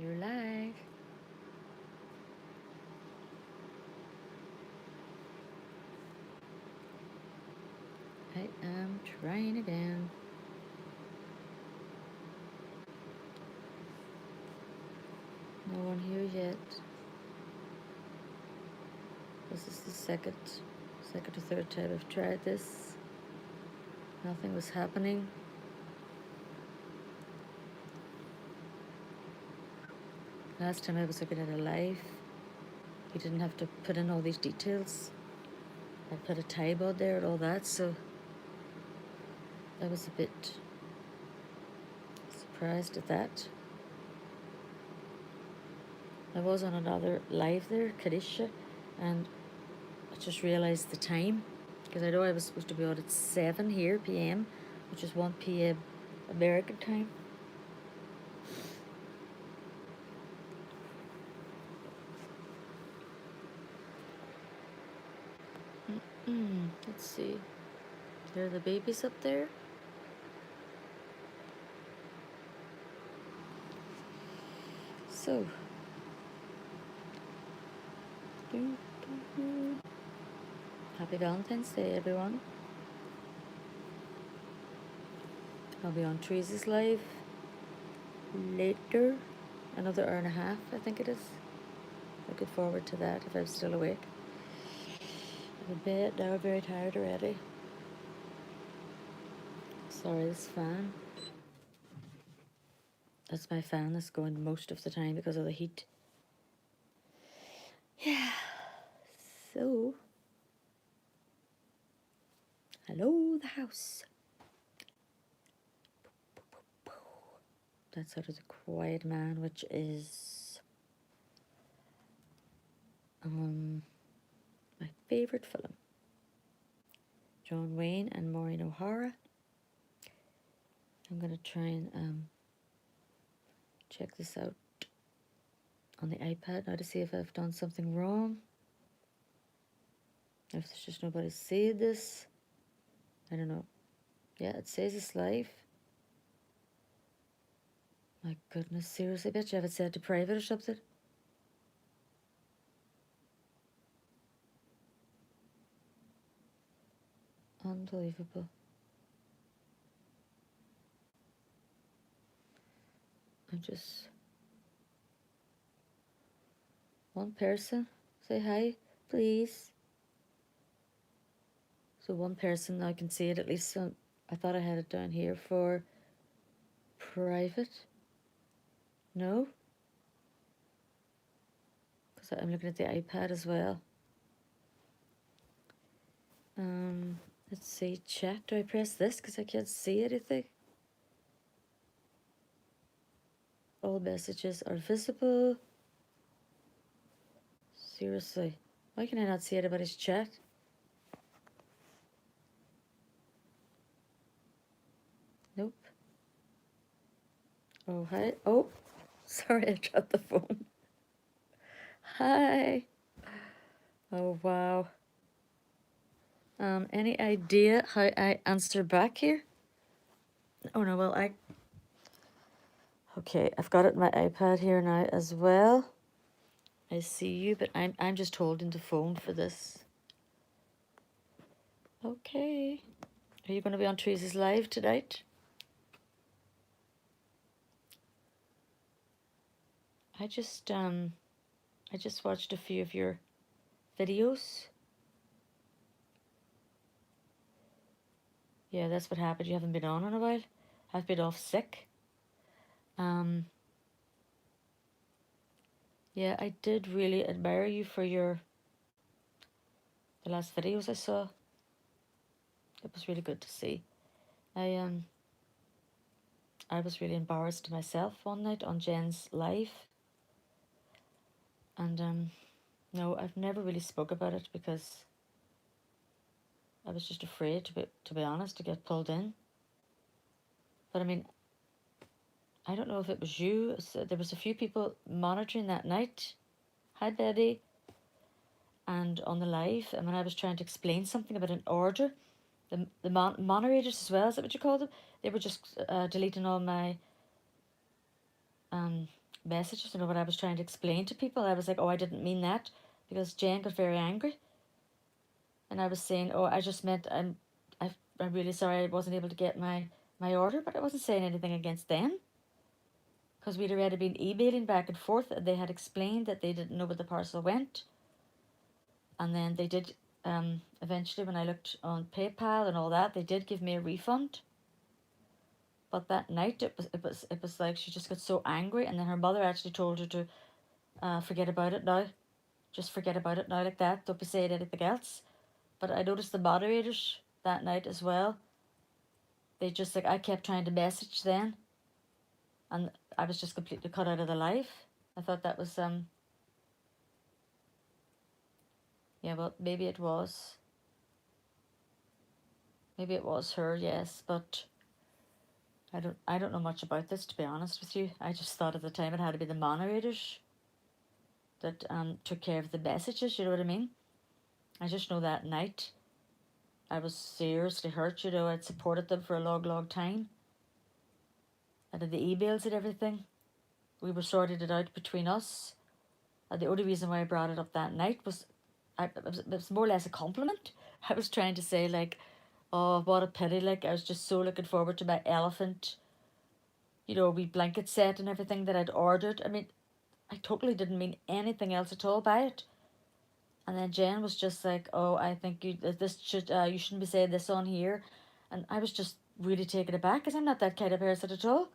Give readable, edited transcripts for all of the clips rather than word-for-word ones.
You're live. I am trying again. No one here yet. This is the second or third time I've tried this. Nothing was happening. Last time I was looking at a live, you didn't have to put in all these details. I put a time on there and all that, so I was a bit surprised at that. I was on another live there, Kadisha, and I just realised the time, because I know I was supposed to be on at 7 here p.m., which is 1 p.m. American time. Let's see. There are the babies up there. So. Happy Valentine's Day, everyone. I'll be on Teresa's live later. Another hour and a half, I think it is. Looking forward to that if I'm still awake. I'm in bed now, I'm very tired already. Sorry, this fan. That's my fan that's going most of the time because of the heat. Yeah. So. Hello, the house. That's out of The Quiet Man, which is my favorite film. John Wayne and Maureen O'Hara. I'm gonna try and check this out on the iPad now to see if I've done something wrong. If there's just nobody seeing this, I don't know. Yeah, it says it's live. My goodness, seriously, bitch, you have it set to private or something? Unbelievable. I'm just... One person, say hi, please. So one person, I can see it at least. I thought I had it down here for private. No? Because I'm looking at the iPad as well. Let's see, chat. Do I press this? Because I can't see anything. All messages are visible. Seriously. Why can I not see anybody's chat? Nope. Oh, hi. Oh, sorry, I dropped the phone. Hi. Oh, wow. Any idea how I answer back here? Oh, no, well, Okay, I've got it on my iPad here now as well. I see you, but I'm just holding the phone for this. Okay. Are you going to be on Teresa's live tonight? I just watched a few of your videos. Yeah, that's what happened. You haven't been on in a while. I've been off sick. Yeah, I did really admire you for the last videos I saw. It was really good to see. I was really embarrassed myself one night on Jen's live. And no, I've never really spoke about it because I was just afraid, to be honest, to get pulled in. But I mean, I don't know if it was you. So there was a few people monitoring that night. Hi, Betty. And on the live, and when I was trying to explain something about an order, the moderators as well, is that what you call them? They were just deleting all my messages, you know, what I was trying to explain to people. I was like, oh, I didn't mean that, because Jen got very angry. And I was saying, oh, I just meant I'm really sorry I wasn't able to get my order, but I wasn't saying anything against them, because we'd already been emailing back and forth. They had explained that they didn't know where the parcel went, and then they did. Eventually, when I looked on PayPal and all that, they did give me a refund. But that night, it was like she just got so angry, and then her mother actually told her to forget about it now. Just forget about it now, like that. Don't be saying anything else. But I noticed the moderators that night as well. They just like, I kept trying to message then, and I was just completely cut out of the live. I thought that was yeah, well, maybe it was her, yes, but I don't know much about this, to be honest with you. I just thought at the time it had to be the moderators that took care of the messages, you know what I mean? I just know that night I was seriously hurt, you know. I'd supported them for a long, long time. I did the emails and everything. We were sorting it out between us. And the only reason why I brought it up that night was, it was more or less a compliment. I was trying to say, like, oh, what a pity. Like, I was just so looking forward to my elephant, you know, wee blanket set and everything that I'd ordered. I mean, I totally didn't mean anything else at all by it. And then Jen was just like, oh, I think you shouldn't be saying this on here. And I was just really taken aback, because I'm not that kind of person at all.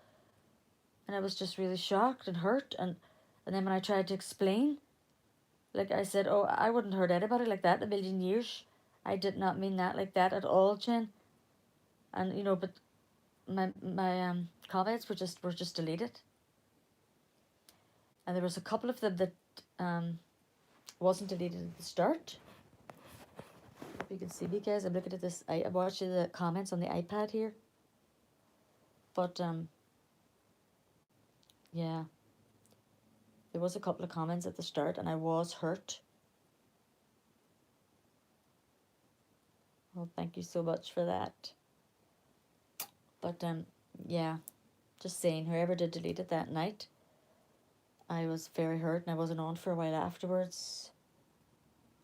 And I was just really shocked and hurt. And then when I tried to explain, like I said, oh, I wouldn't hurt anybody like that in a million years. I did not mean that like that at all, Jen. And you know, but my comments were just deleted. And there was a couple of them that um wasn't deleted at the start. If you can see me, guys, I'm looking at this. I'm watching the comments on the iPad here. But yeah, there was a couple of comments at the start, and I was hurt. Well, thank you so much for that. But yeah, just saying, whoever did delete it that night, I was very hurt, and I wasn't on for a while afterwards.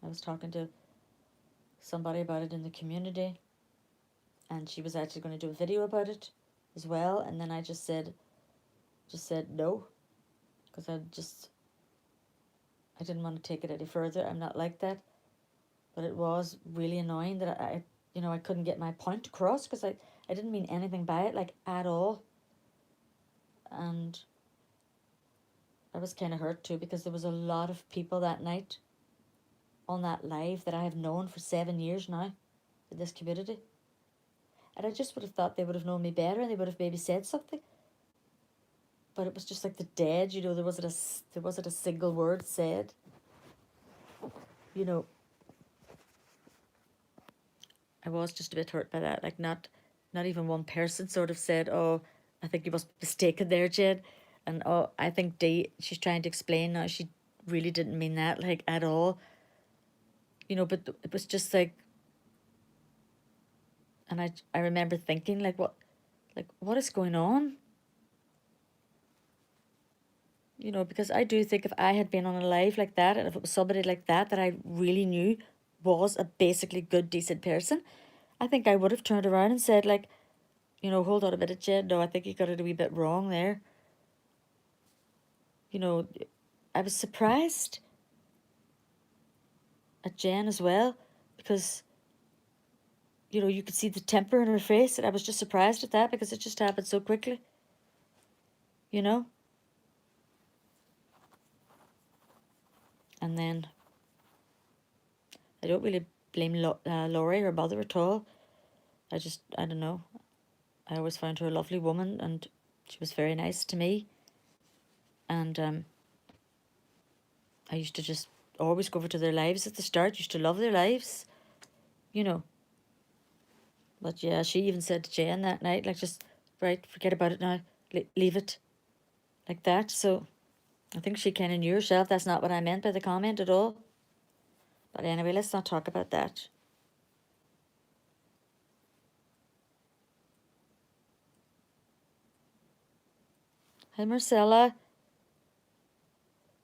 I was talking to somebody about it in the community, and she was actually going to do a video about it as well. And then I just said no, because I didn't want to take it any further. I'm not like that. But it was really annoying that I couldn't get my point across, because I didn't mean anything by it, like, at all. And I was kind of hurt too, because there was a lot of people that night on that live that I have known for 7 years now in this community. And I just would have thought they would have known me better, and they would have maybe said something. But it was just like the dead, you know, there wasn't a single word said. You know, I was just a bit hurt by that. Like, not even one person sort of said, oh, I think you must be mistaken there, Jed. And oh, I think she's trying to explain now, she really didn't mean that, like, at all. You know, but it was just like, and I remember thinking, like, what is going on? You know, because I do think if I had been on a live like that, and if it was somebody like that that I really knew was a basically good, decent person, I think I would have turned around and said, like, you know, hold on a minute, Jed. No, I think you got it a wee bit wrong there. You know, I was surprised at Jen as well, because, you know, you could see the temper in her face, and I was just surprised at that, because it just happened so quickly, you know? And then I don't really blame Laurie, her mother, at all. I don't know. I always found her a lovely woman, and she was very nice to me. And I used to just always go over to their lives at the start, used to love their lives, you know. But yeah, she even said to Jen that night, like, just, right, forget about it now, leave it, like that. So I think she kind of knew herself that's not what I meant by the comment at all. But anyway, let's not talk about that. Hi, Marcella.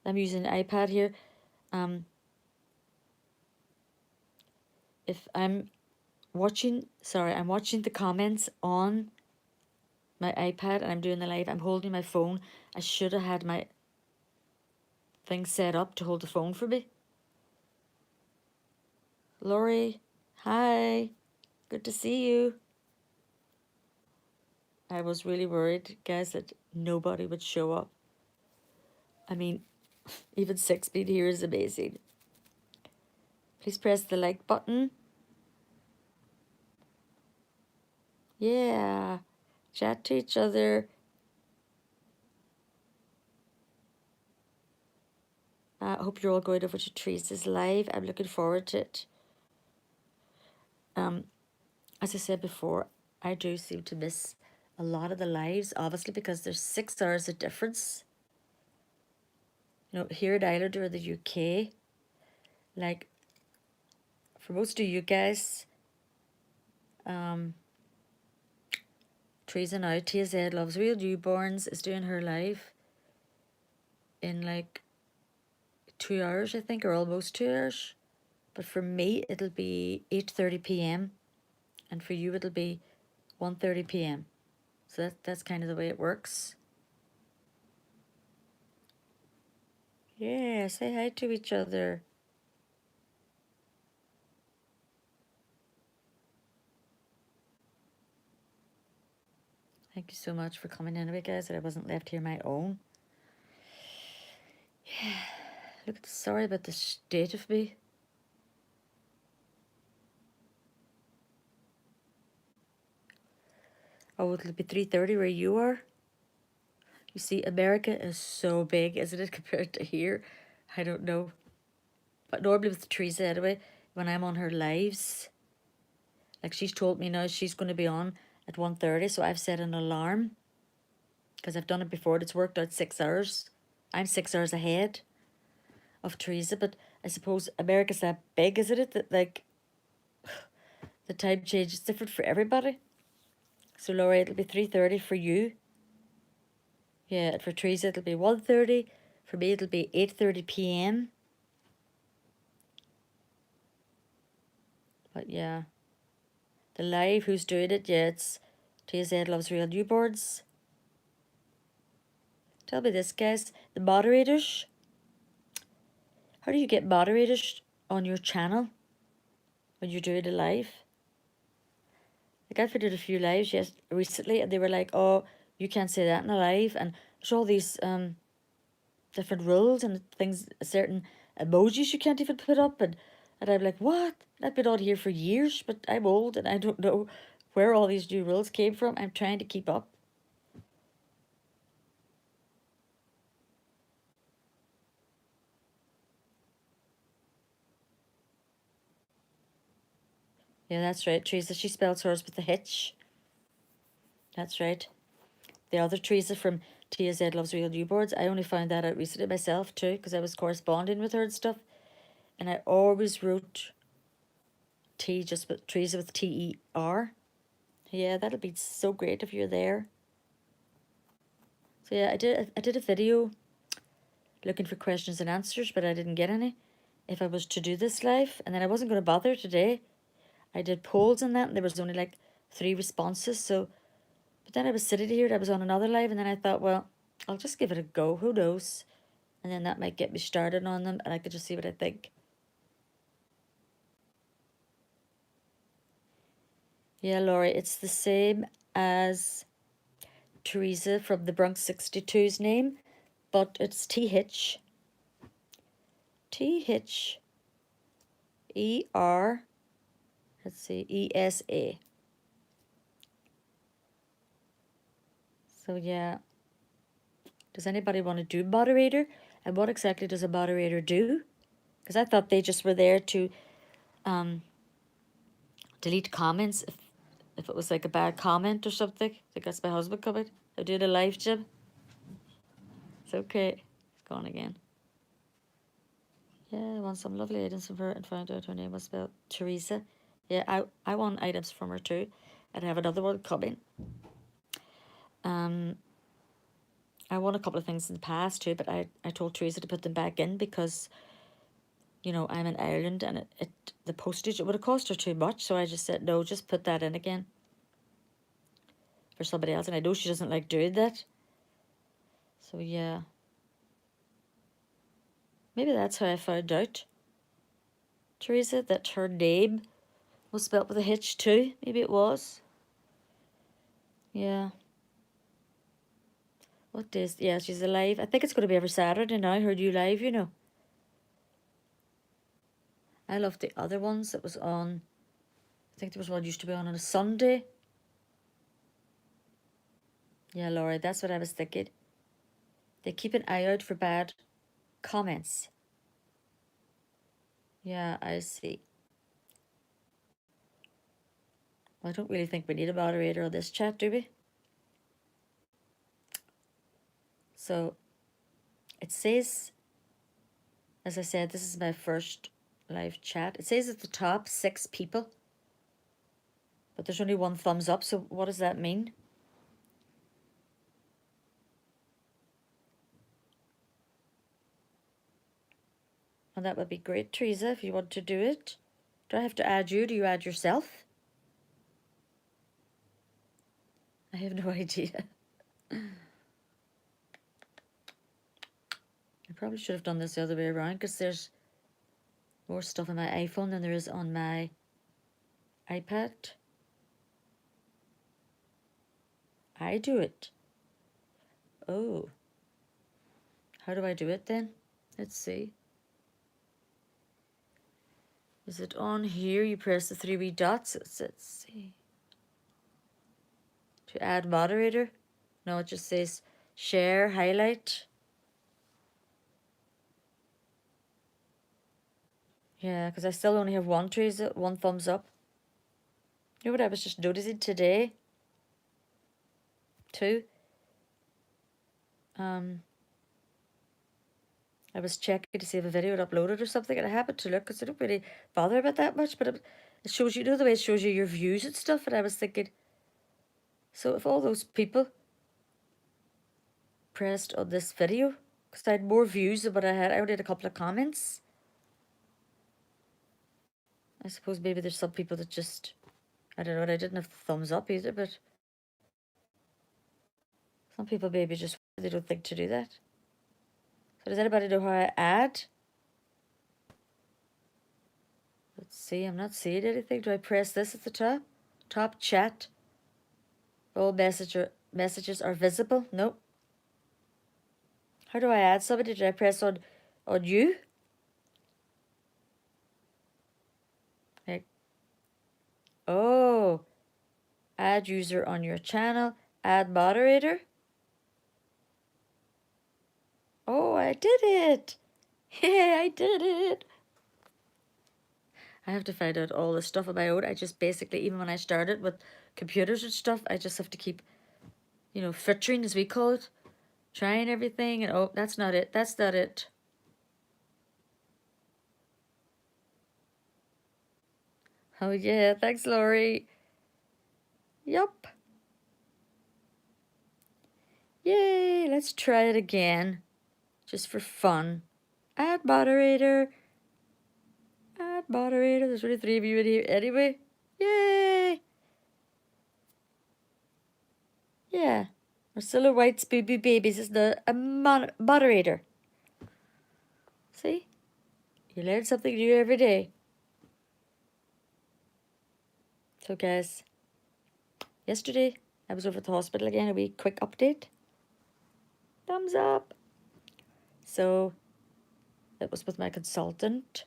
I'm using an iPad here. If I'm watching, sorry, I'm watching the comments on my iPad and I'm doing the live. I'm holding my phone. I should have had my thing set up to hold the phone for me. Laurie, hi. Good to see you. I was really worried, guys, that nobody would show up. I mean, even 6 feet here is amazing. Please press the like button. Yeah. Chat to each other. I hope you're all going over to Teresa's live. I'm looking forward to it. As I said before, I do seem to miss a lot of the lives, obviously, because there's 6 hours of difference. You know, here in Ireland or in the UK, like, for most of you guys, Teresa now, TZ Loves Real Newborns, is doing her live in like 2 hours, I think, or almost 2 hours. But for me, it'll be 8:30 p.m. and for you, it'll be 1:30 p.m. So that's kind of the way it works. Yeah, say hi to each other. Thank you so much for coming in, guys, that I wasn't left here my own. Yeah, look, sorry about the state of me. Oh, it'll be 3:30 where you are. You see, America is so big, isn't it, compared to here? I don't know. But normally with Teresa anyway, when I'm on her lives, like she's told me now she's going to be on at 1:30, so I've set an alarm because I've done it before. It's worked out 6 hours. I'm 6 hours ahead of Teresa, but I suppose America's that big, isn't it? That like the time change is different for everybody. So Laura, it'll be 3:30 for you. Yeah, and for Teresa it'll be 1:30. For me it'll be 8:30 p.m. But yeah, the live, who's doing it? Yeah, it's TZ Loves Real Newborns. Tell me this, guys. The moderators. How do you get moderators on your channel when you're doing a live? Like I've did a few lives recently, and they were like, "Oh, you can't say that in a live," and there's all these different rules and things, certain emojis you can't even put up, and I'm like, "What?" I've been on here for years, but I'm old and I don't know where all these new rules came from. I'm trying to keep up. Yeah, that's right, Teresa. She spells hers with a H. That's right. The other Teresa from TZ Loves Real Newborns, I only found that out recently myself too, because I was corresponding with her and stuff. And I always wrote T just with Teresa with TER. Yeah, that'll be so great if you're there. So yeah, I did a video looking for questions and answers, but I didn't get any. If I was to do this live, and then I wasn't going to bother today. I did polls on that, and there was only like 3 responses. So, but then I was sitting here, I was on another live, and then I thought, well, I'll just give it a go. Who knows? And then that might get me started on them, and I could just see what I think. Yeah, Laurie, it's the same as Teresa from the Bronx 62's name, but it's TH. TH ER, let's see, ESA. So yeah, does anybody want to do moderator? And what exactly does a moderator do? Because I thought they just were there to delete comments if it was like a bad comment or something. I think that's my husband coming. I did a live, Jim. It's okay. It's gone again. Yeah, I won some lovely items from her and found out her name was spelled Teresa. Yeah, I won items from her too. And I have another one coming. I won a couple of things in the past too, but I told Teresa to put them back in because, you know, I'm in Ireland and the postage, it would have cost her too much. So I just said, no, just put that in again for somebody else. And I know she doesn't like doing that. So yeah. Maybe that's how I found out, Teresa, that her name was spelt with a H too. Maybe it was. Yeah. What days? Yeah, she's alive. I think it's going to be every Saturday now, her new live, you know. I love the other ones that was on. I think there was one used to be on a Sunday. Yeah, Laura, that's what I was thinking. They keep an eye out for bad comments. Yeah, I see. Well, I don't really think we need a moderator on this chat, do we? So, it says, as I said, this is my first live chat. It says at the top 6 people, but there's only 1 thumbs up. So what does that mean? And that would be great, Teresa, if you want to do it. Do I have to add you? Do you add yourself? I have no idea. I probably should have done this the other way around because there's more stuff on my iPhone than there is on my iPad. I do it. Oh. How do I do it then? Let's see. Is it on here? You press the 3 wee dots. Let's see. To add moderator? No, it just says share, highlight. Yeah, because I still only have 1 Teresa, 1 thumbs up. You know what I was just noticing today? Too. I was checking to see if a video had uploaded or something, and I happened to look because I don't really bother about that much, but it shows you know, the way it shows you your views and stuff, and I was thinking, so if all those people pressed on this video, because I had more views than what I only had a couple of comments. I suppose maybe there's some people that just, I don't know, and I didn't have the thumbs up either, but some people maybe just, they don't think to do that. So does anybody know how I add? Let's see, I'm not seeing anything. Do I press this at the top? Top chat. All messages are visible? Nope. How do I add somebody? Did I press on you? Like, oh, add user on your channel, add moderator. Oh, I did it. Yeah, I did it. I have to find out all this stuff on my own. I just basically, even when I started with computers and stuff, I just have to keep, you know, filtering, as we call it, trying everything. And oh, that's not it. That's not it. Oh, yeah. Thanks, Laurie. Yup. Yay. Let's try it again. Just for fun. Add moderator. Add moderator. There's only 3 of you in here anyway. Yay. Yeah. Marcilla White's Booby Babies is a moderator. See? You learn something new every day. So guys, yesterday I was over at the hospital again, a wee quick update. Thumbs up. So it was with my consultant.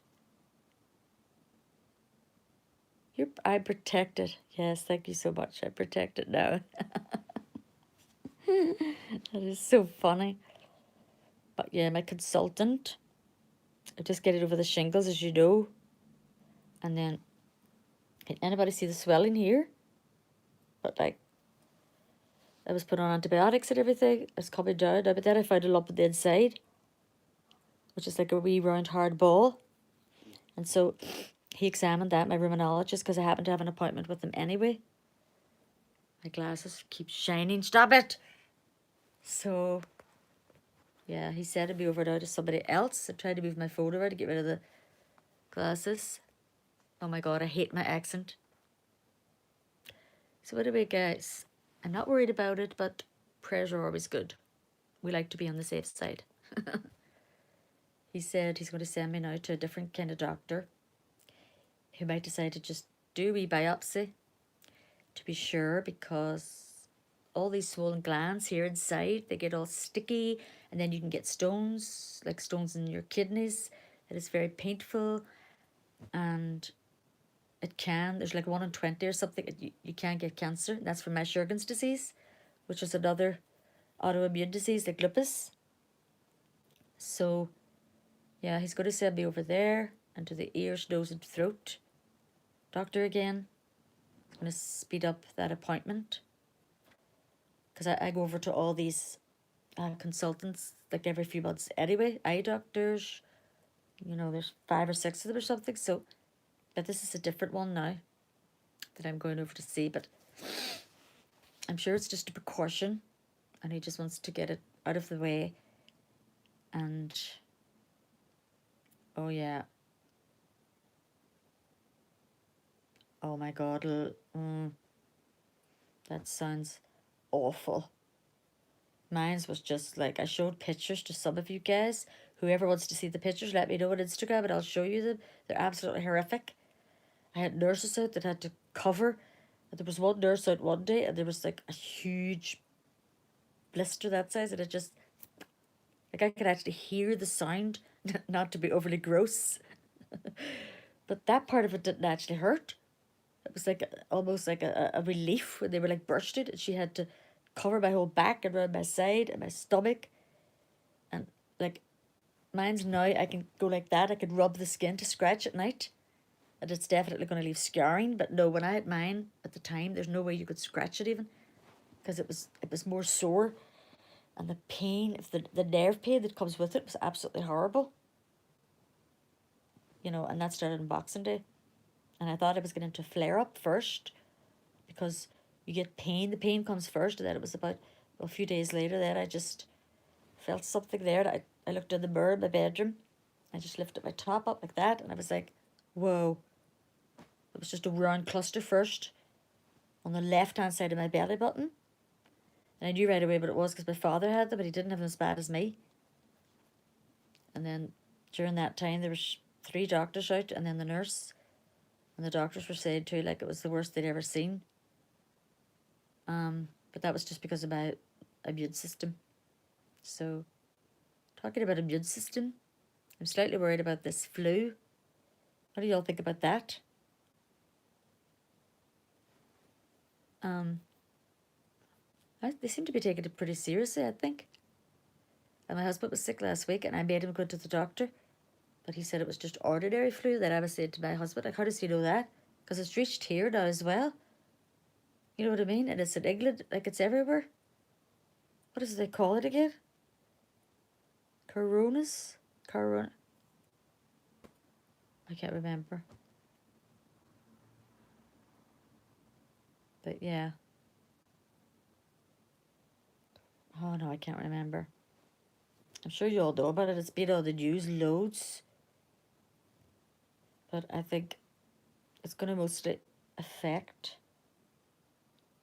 Yep, I'm protected. Yes, thank you so much. I'm protected now. That is so funny. But yeah, my consultant, I just get it over the shingles, as you know. And then, can anybody see the swelling here? But like, I was put on antibiotics and everything. It's coming down now, but then I found a lump on the inside, which is like a wee round hard ball. And so he examined that, my rheumatologist, because I happened to have an appointment with him anyway. My glasses keep shining. Stop it! So Yeah, he said it'd be over now to somebody else. I tried to move my phone over to get rid of the glasses. Oh my god, I hate my accent. So anyway, guys, I'm not worried about it, but prayers are always good. We like to be on the safe side. He said he's going to send me now to a different kind of doctor who might decide to just do a wee biopsy to be sure, because all these swollen glands here inside, they get all sticky, and then you can get stones, like stones in your kidneys. It is very painful, and there's like 1 in 20 or something, you can get cancer. That's from Sjogren's disease, which is another autoimmune disease like lupus. So yeah, he's going to send me over there and to the ears, nose and throat doctor again. He's going to speed up that appointment, because I go over to all these consultants like every few months anyway, eye doctors. There's 5 or 6 of them or something. So, but this is a different one now that I'm going over to see. But I'm sure it's just a precaution, and he just wants to get it out of the way. And oh yeah, oh my god, that sounds awful. Mine's was just like, I showed pictures to some of you guys. Whoever wants to see the pictures, let me know on Instagram and I'll show you them. They're absolutely horrific. I had nurses out that had to cover. There was one nurse out one day and there was like a huge blister that size, and it just, like, I could actually hear the sound, not to be overly gross. But that part of it didn't actually hurt. It was like almost like a relief when they were like bursted, and she had to cover my whole back and around my side and my stomach. And like, mine's now, I can go like that. I can rub the skin to scratch at night, and it's definitely going to leave scarring. But no, when I had mine at the time, there's no way you could scratch it even, because it was more sore, and the pain, if the nerve pain that comes with it, was absolutely horrible. And that started on Boxing Day, and I thought I was getting into flare up first, because you get pain. The pain comes first, and then it was about a few days later that I just felt something there. That I looked in the mirror in my bedroom. I just lifted my top up like that, and I was like, whoa. It was just a round cluster first on the left-hand side of my belly button. And I knew right away what it was, because my father had them, but he didn't have them as bad as me. And then during that time, there was 3 doctors out, and then the nurse. And the doctors were saying too, like, it was the worst they'd ever seen. But that was just because of my immune system. So, talking about immune system, I'm slightly worried about this flu. What do y'all think about that? They seem to be taking it pretty seriously, I think. And my husband was sick last week, and I made him go to the doctor. But he said it was just ordinary flu. That I was saying to my husband, like, how does he know that? Because it's reached here now as well. You know what I mean? And it's in England, like, it's everywhere. What does they call it again? Corona. I can't remember. But yeah. Oh no, I can't remember. I'm sure you all know about it. It's been on the news loads. But I think it's going to mostly affect.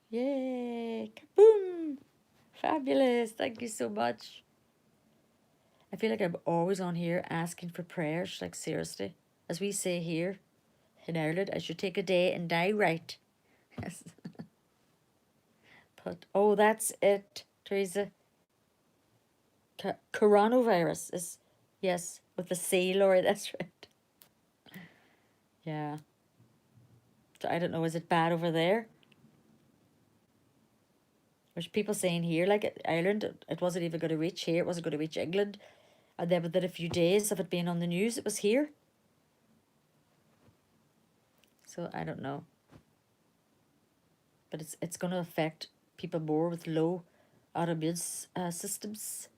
Yay! Kaboom! Fabulous! Thank you so much. I feel like I'm always on here asking for prayers, like, seriously. As we say here in Ireland, I should take a day and die right. Yes. But, oh, that's it, Teresa. Coronavirus is, yes, with the C, Laurie, that's right. Yeah. So I don't know, is it bad over there? There's people saying here, like, Ireland, it wasn't even going to reach here, it wasn't going to reach England. And then within a few days of it being on the news, it was here. So I don't know. But it's going to affect people more with low autoimmune systems.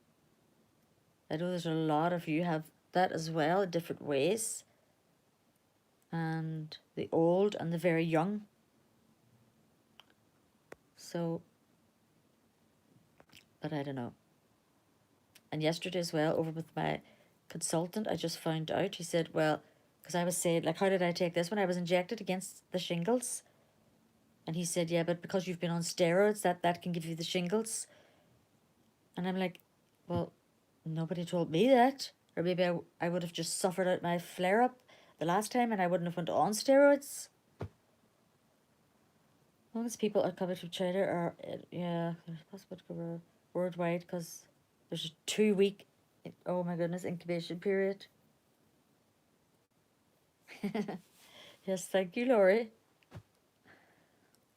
I know there's a lot of you have that as well in different ways. And the old and the very young. So, but I don't know. And yesterday as well, over with my consultant, I just found out. He said, well, because I was saying, like, how did I take this when I was injected against the shingles? And he said, yeah, but because you've been on steroids, that can give you the shingles. And I'm like, well, nobody told me that. Or maybe I would have just suffered out my flare up the last time and I wouldn't have went on steroids. As long as people are coming from China or, yeah, there's possible to go worldwide because there's a 2 week, oh my goodness, incubation period. Yes, thank you, Laurie.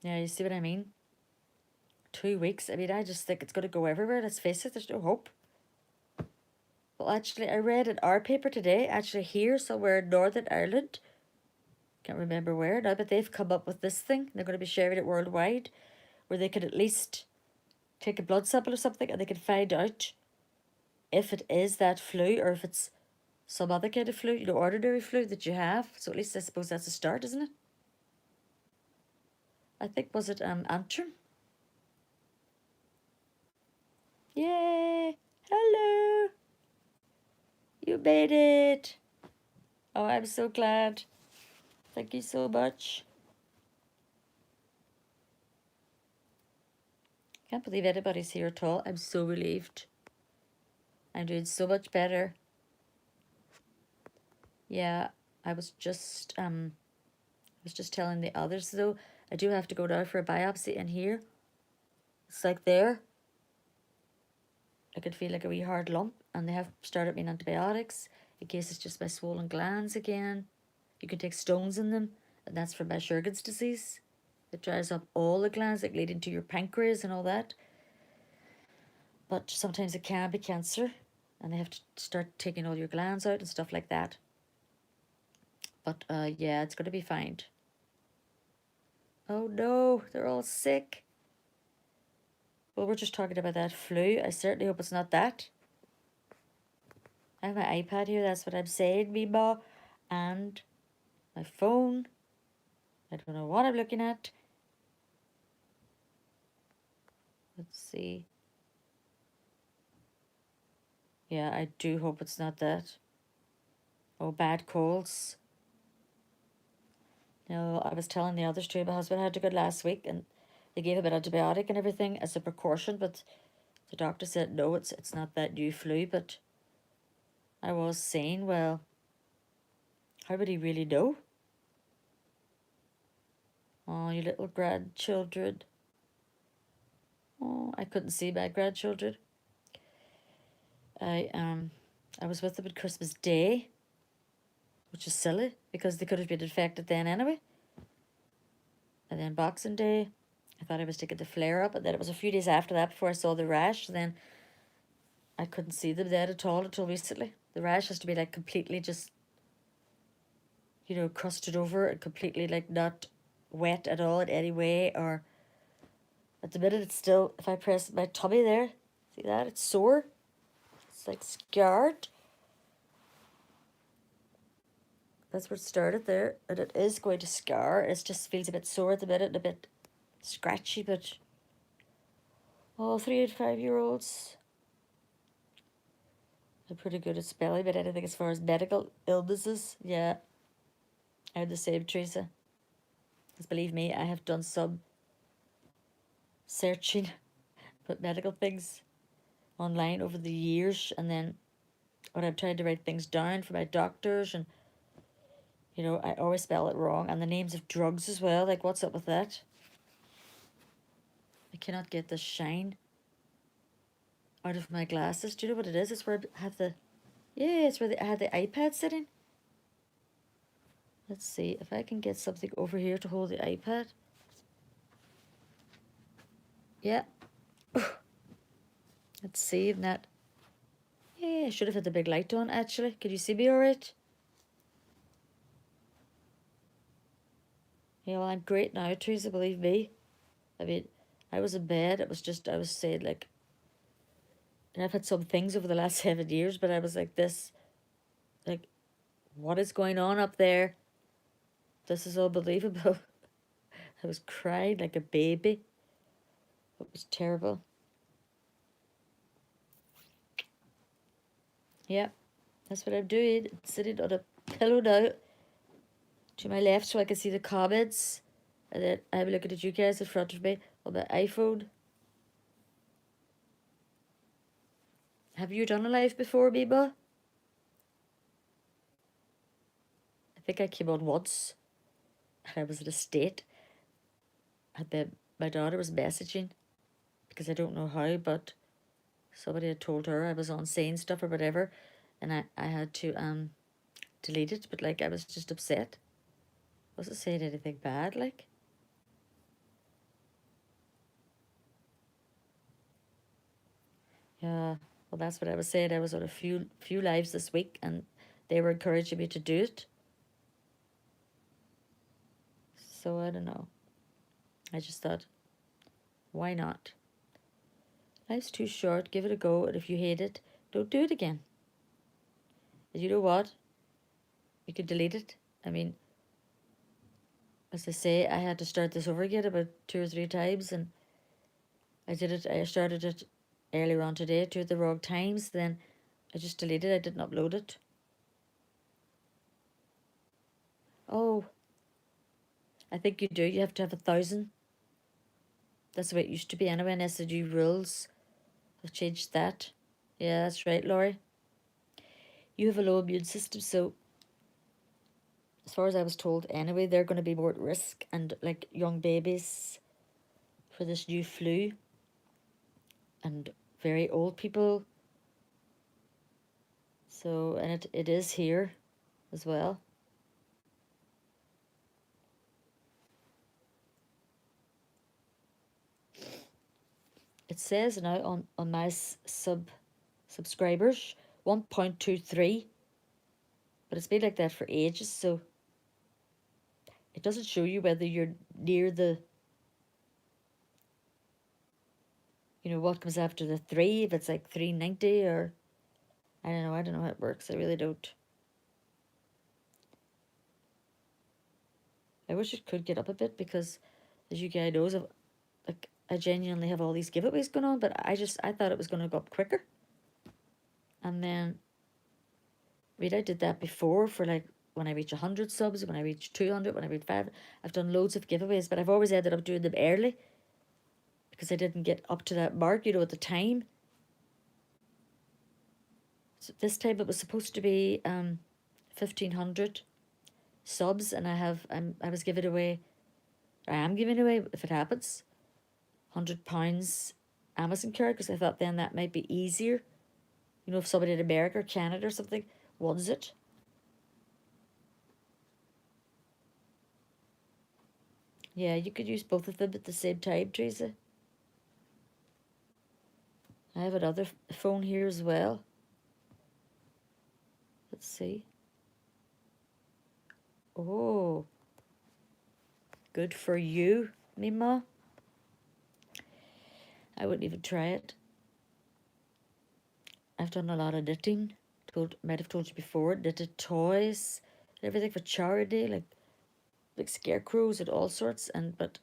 Yeah, you see what I mean? 2 weeks. I mean, I just think it's going to go everywhere. Let's face it, there's no hope. Well, actually, I read in our paper today, actually here somewhere in Northern Ireland, can't remember where now, but they've come up with this thing. They're going to be sharing it worldwide, where they could at least take a blood sample or something and they can find out if it is that flu or if it's some other kind of flu, you know, ordinary flu that you have. So at least I suppose that's a start, isn't it? I think, was it Antrim? Yay! Hello! You made it! Oh, I'm so glad. Thank you so much. Can't believe anybody's here at all. I'm so relieved. I'm doing so much better. Yeah, I was just telling the others though, I do have to go down for a biopsy in here. It's like there. I could feel like a wee hard lump, and they have started me on antibiotics in case it's just my swollen glands again. You can take stones in them, and that's for my Sjogren's disease. It dries up all the glands, like leading to your pancreas and all that. But sometimes it can be cancer, and they have to start taking all your glands out and stuff like that. But yeah, it's going to be fine. Oh no, they're all sick. Well, we're just talking about that flu. I certainly hope it's not that. I have my iPad here, that's what I'm saying, Meemaw. And my phone. I don't know what I'm looking at. Let's see. Yeah, I do hope it's not that. Oh, bad colds. No, I was telling the others too, my husband had to go last week and they gave him an antibiotic and everything as a precaution, but the doctor said no, it's not that new flu. But I was saying, well, how would he really know? Oh, you little grandchildren. Oh, I couldn't see my grandchildren. I was with them on Christmas Day, which is silly because they could have been infected then anyway. And then Boxing Day, I thought I was taking the flare up, and then it was a few days after that before I saw the rash. And then I couldn't see them then at all until recently. The rash has to be like completely just, you know, crusted over and completely like not wet at all in any way. Or at the minute, it's still, if I press my tummy there, see that? It's sore. It's like scarred. That's where it started there, and it is going to scar. It just feels a bit sore at the minute and a bit scratchy, but oh, 3 and 5-year-olds are pretty good at spelling, but anything as far as medical illnesses, yeah, I'm the same, Teresa. Because believe me, I have done some searching about medical things online over the years, and then when I'm trying to write things down for my doctors, and you know, I always spell it wrong, and the names of drugs as well. Like, what's up with that? I cannot get the shine out of my glasses. Do you know what it is? It's where I have the, yeah, it's where I have the iPad sitting. Let's see if I can get something over here to hold the iPad. Yeah. Let's see if that. Yeah, I should have had the big light on actually. Can you see me alright? Yeah, well, I'm great now, Teresa, believe me. I mean, I was in bed. It was just, I was saying, like, and I've had some things over the last 7 years, but I was like, this, like, what is going on up there? This is unbelievable. I was crying like a baby. It was terrible. Yeah, that's what I'm doing. Sitting on a pillow now to my left so I can see the comments. And then I'm looking at you guys in front of me on my iPhone. Have you done a live before, Biba? I think I came on once and I was in a state. And then my daughter was messaging because I don't know how, but somebody had told her I was on saying stuff or whatever, and I had to delete it, but like I was just upset. Wasn't saying anything bad, like. Yeah, well that's what I was saying. I was on a few lives this week and they were encouraging me to do it. So I don't know. I just thought, why not? Life's too short, give it a go, and if you hate it, don't do it again. And you know what? You can delete it. I mean, as I say, I had to start this over again about 2 or 3 times, and I did it. I started it earlier on today, two at the wrong times. Then I just deleted it. I didn't upload it. Oh, I think you do. You have to have 1,000. That's the way it used to be anyway, unless the new rules have changed that. Yeah, that's right, Laurie. You have a low immune system, so as far as I was told anyway, they're going to be more at risk, and like young babies for this new flu, and very old people. So, and it is here as well. It says now on my subscribers 1.23, but it's been like that for ages, so it doesn't show you whether you're near the, what comes after the 3, if it's like 390 or I don't know how it works. I really don't. I wish it could get up a bit because, as you guys knows, like I genuinely have all these giveaways going on, but I thought it was going to go up quicker. And then, I did that before for like when I reach 100 subs, when I reach 200, when I reach 5. I've done loads of giveaways, but I've always ended up doing them early because I didn't get up to that mark, at the time. So this time it was supposed to be 1,500 subs, and I was giving away, I am giving away, if it happens, £100 Amazon card, because I thought then that might be easier. If somebody in America or Canada or something wants it. Yeah, you could use both of them at the same time, Teresa. I have another phone here as well. Let's see. Oh, good for you, Mima. I wouldn't even try it. I've done a lot of knitting. Might have told you before. Knitted toys and everything for charity, like scarecrows and all sorts. But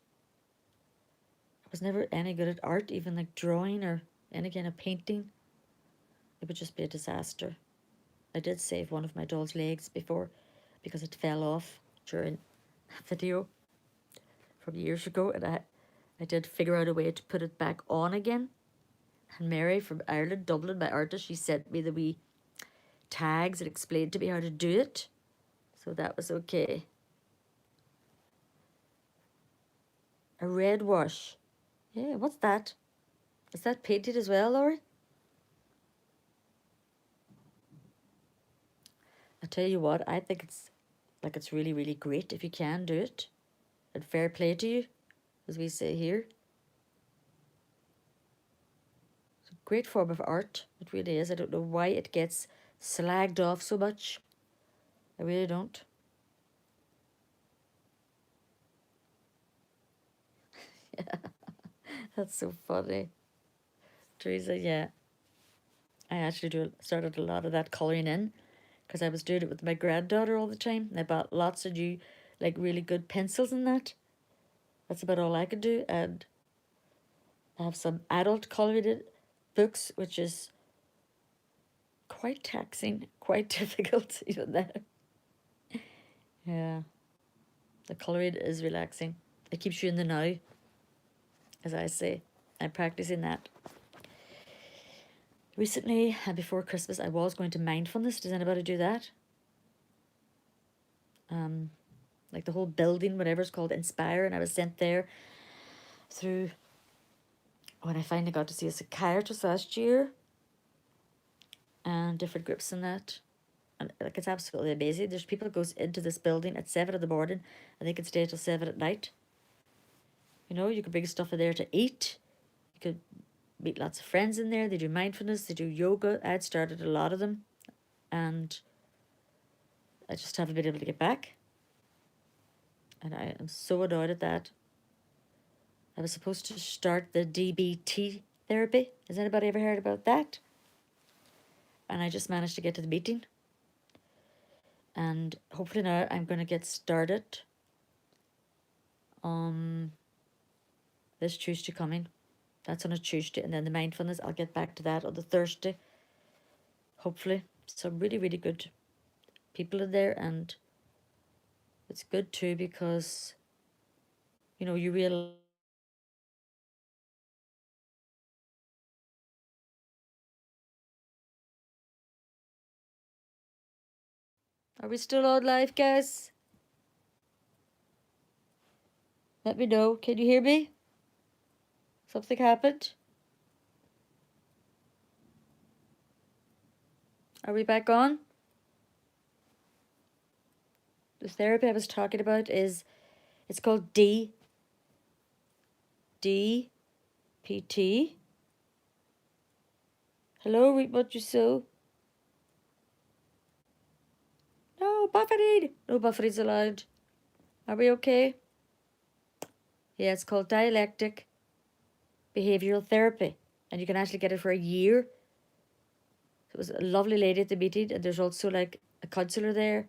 I was never any good at art, even like drawing or any kind of painting. It would just be a disaster. I did save one of my doll's legs before because it fell off during a video from years ago, and I did figure out a way to put it back on again. And Mary from Ireland, Dublin, my artist, she sent me the wee tags and explained to me how to do it. So that was okay. A red wash. Yeah, what's that? Is that painted as well, Laurie? I tell you what, I think it's really, really great if you can do it. And fair play to you, as we say here. It's a great form of art. It really is. I don't know why it gets slagged off so much. I really don't. That's so funny. Teresa, yeah. I actually started a lot of that colouring in because I was doing it with my granddaughter all the time. And I bought lots of new, like really good pencils and that. That's about all I could do. And I have some adult colouring books, which is quite taxing, quite difficult, even that. Yeah, the color read is relaxing. It keeps you in the now, as I say. I'm practicing that. Recently, before Christmas, I was going to mindfulness. Does anybody do that? Like the whole building, whatever it's called, Inspire, and I was sent there through when I finally got to see a psychiatrist last year, and different groups in that. And like, it's absolutely amazing. There's people that goes into this building at 7 in the morning and they can stay till 7 at night. You know, you can bring stuff in there to eat. You could meet lots of friends in there. They do mindfulness, they do yoga. I'd started a lot of them, and I just haven't been able to get back. And I am so annoyed at that. I was supposed to start the DBT therapy. Has anybody ever heard about that? And I just managed to get to the meeting. And hopefully now I'm going to get started on this Tuesday coming. That's on a Tuesday. And then the mindfulness, I'll get back to that on the Thursday. Hopefully. Some really, really good people in there. And it's good too because, you know, you realize. Are we still on live, guys? Let me know. Can you hear me? Something happened? Are we back on? The therapy I was talking about is, it's called DPT. Hello, read what you sow. No, buffeting. No buffeting's allowed. Are we okay? Yeah, it's called dialectic behavioral therapy. And you can actually get it for a year. So it was a lovely lady at the meeting, and there's also like a counsellor there.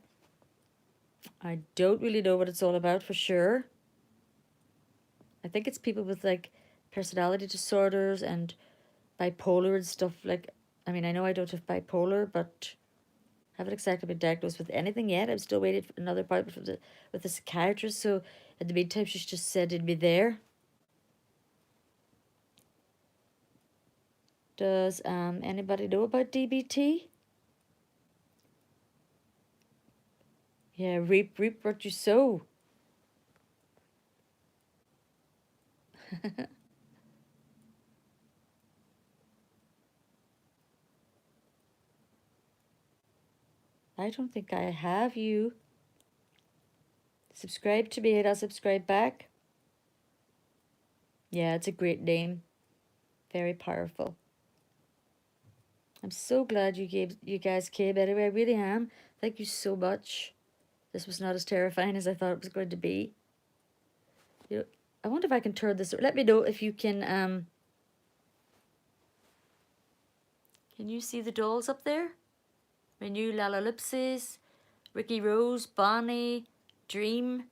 I don't really know what it's all about for sure. I think it's people with like personality disorders and bipolar and stuff. Like, I mean, I know I don't have bipolar, but haven't exactly been diagnosed with anything yet. I'm still waiting for another appointment from with the psychiatrist. So in the meantime, she's just sending me there. Does anybody know about DBT? Yeah, reap what you sow. I don't think I have you. Subscribe to me and I'll subscribe back. Yeah, it's a great name. Very powerful. I'm so glad you guys came anyway. I really am. Thank you so much. This was not as terrifying as I thought it was going to be. You know, I wonder if I can turn this. Let me know if you can you see the dolls up there? My new Lalalipsis, Ricky Rose, Bonnie, Dream.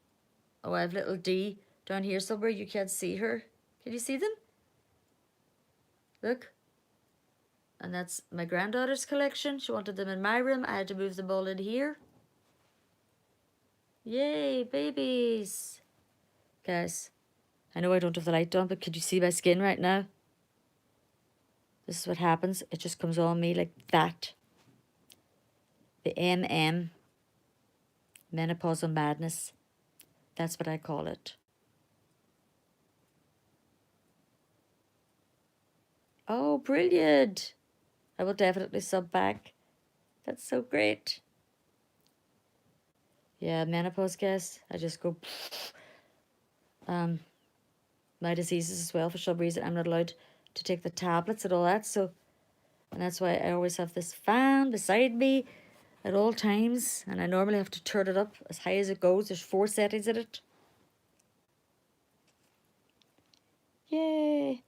Oh, I have little D down here somewhere. You can't see her. Can you see them? Look. And that's my granddaughter's collection. She wanted them in my room. I had to move them all in here. Yay, babies. Guys, I know I don't have the light on, but could you see my skin right now? This is what happens. It just comes on me like that. The menopausal madness. That's what I call it. Oh, brilliant. I will definitely sub back. That's so great. Yeah, menopause, guys. I just go. My diseases as well. For some reason, I'm not allowed to take the tablets and all that. So, and that's why I always have this fan beside me at all times. And I normally have to turn it up as high as it goes. There's 4 settings in it. Yay.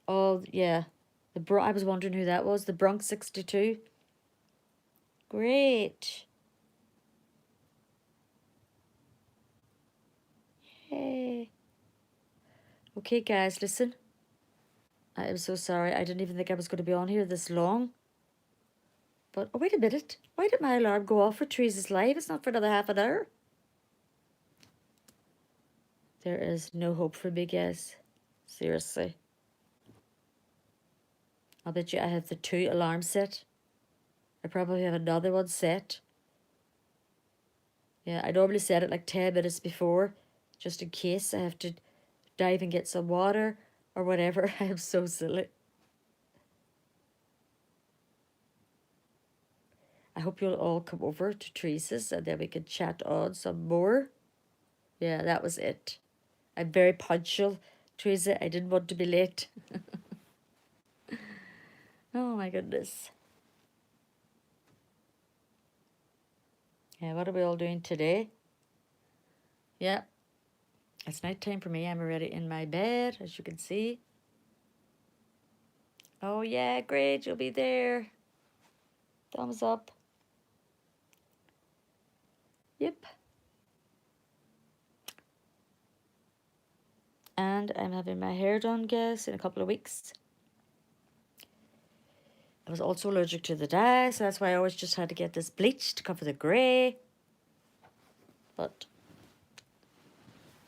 Oh, yeah. I was wondering who that was. The Bronx 62. Great. Yay. Okay, guys, listen. I am so sorry. I didn't even think I was going to be on here this long. But, oh, wait a minute. Why did my alarm go off for Teresa's live? It's not for another half an hour. There is no hope for me, guys. Seriously. I'll bet you I have the 2 alarms set. I probably have another one set. Yeah, I normally set it like 10 minutes before, just in case I have to dive and get some water or whatever. I am so silly. I hope you'll all come over to Teresa's and then we can chat on some more. Yeah, that was it. I'm very punctual, Teresa. I didn't want to be late. Oh my goodness. Yeah, what are we all doing today? Yeah, it's night time for me. I'm already in my bed, as you can see. Oh yeah, great, you'll be there. Thumbs up. Yep. And I'm having my hair done, guys, in a couple of weeks. I was also allergic to the dye, so that's why I always just had to get this bleached to cover the grey. But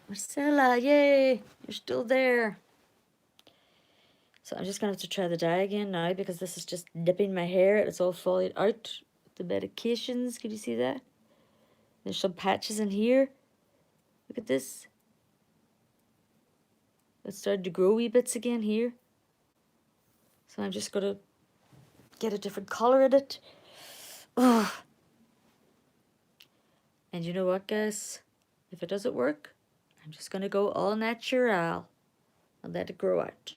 Marcella, yay, you're still there. So I'm just going to have to try the dye again now because this is just nipping my hair. It's all falling out with the medications. Can you see that? There's some patches in here. Look at this. It's starting to grow wee bits again here. So I'm just going to get a different colour in it. Ugh. And you know what, guys? If it doesn't work, I'm just going to go all natural and let it grow out.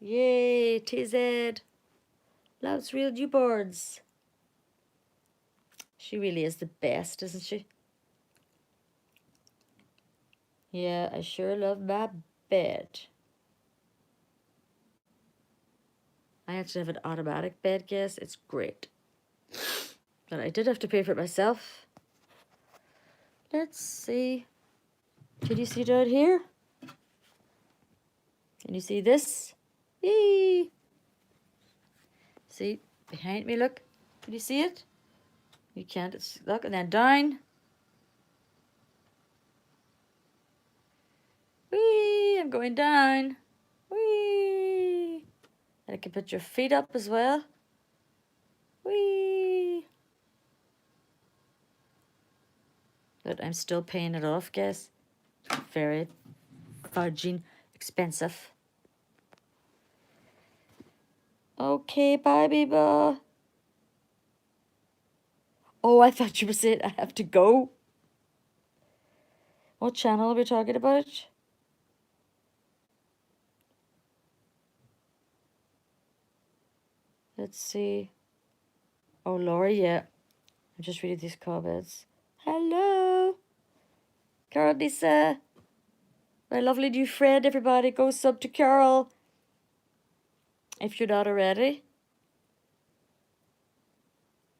Yay, TZ. Loves real newborns. She really is the best, isn't she? Yeah, I sure love my bed. I actually have an automatic bed, guess. It's great. But I did have to pay for it myself. Let's see. Can you see down here? Can you see this? Yee! See, behind me, look. Can you see it? You can't. Look, and then down. Whee! I'm going down. Whee! And I can put your feet up as well. Whee! But I'm still paying it off, guys. Very fudging expensive. Okay, bye, Biba. Oh, I thought you were saying I have to go. What channel are we talking about? Let's see. Oh, Laura, yeah. I'm just reading these comments. Hello. Carol Lisa. My lovely new friend, everybody. Go sub to Carol. If you're not already.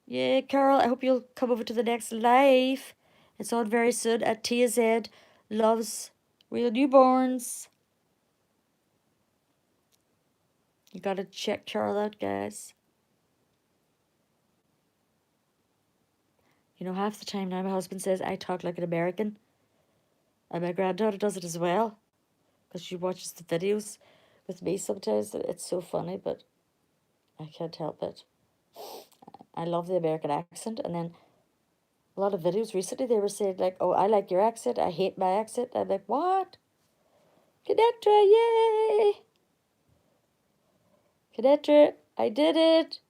Yeah, Carol, I hope you'll come over to the next live. It's on very soon at TZ Loves Real Newborns. You gotta check Carol out, guys. You know, half the time now my husband says I talk like an American. And my granddaughter does it as well. Because she watches the videos with me sometimes. It's so funny, but I can't help it. I love the American accent. And then a lot of videos recently, they were saying like, oh, I like your accent. I hate my accent. I'm like, what? Cadetra, yay! Cadetra, I did it.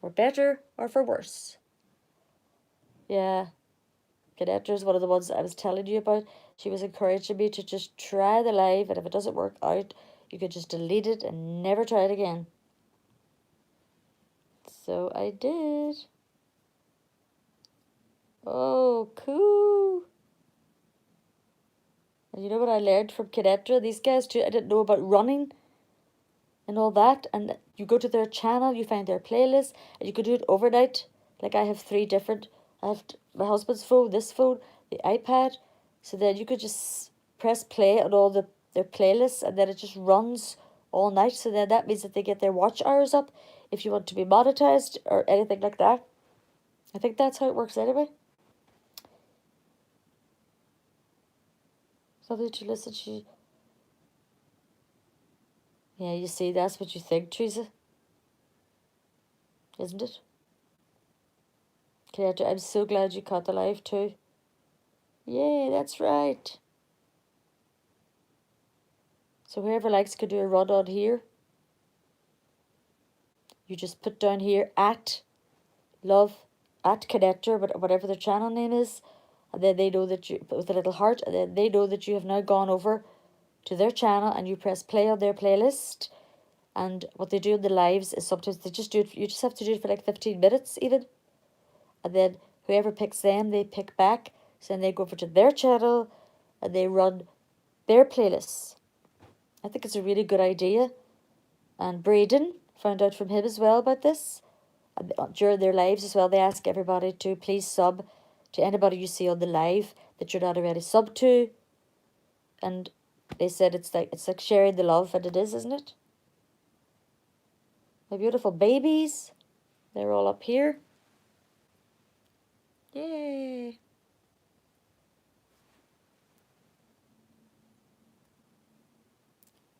For better or for worse. Yeah. Cadetra is one of the ones I was telling you about. She was encouraging me to just try the live, and if it doesn't work out, you could just delete it and never try it again. So I did. Oh, cool. And you know what I learned from Cadetra? These guys too, I didn't know about running and all that. And you go to their channel, you find their playlist, and you could do it overnight. Like I have 3 different. I have my husband's phone, this phone, the iPad. So then you could just press play on all the their playlists, and then it just runs all night. So then that means that they get their watch hours up if you want to be monetized or anything like that. I think that's how it works anyway. Something to listen to. Yeah, you see, that's what you think, Teresa. Isn't it? Okay, I'm so glad you caught the live too. Yay, that's right. So whoever likes could do a run on here. You just put down here at love at connector, whatever their channel name is, and then they know that you, with a little heart, and then they know that you have now gone over to their channel and you press play on their playlist. And what they do in the lives is sometimes they just do it, you just have to do it for like 15 minutes even. And then whoever picks them, they pick back. So then they go over to their channel and they run their playlists. I think it's a really good idea. And Braden found out from him as well about this. And during their lives as well, they ask everybody to please sub to anybody you see on the live that you're not already sub to. And they said it's like sharing the love, and it is, isn't it? My beautiful babies. They're all up here. Yay.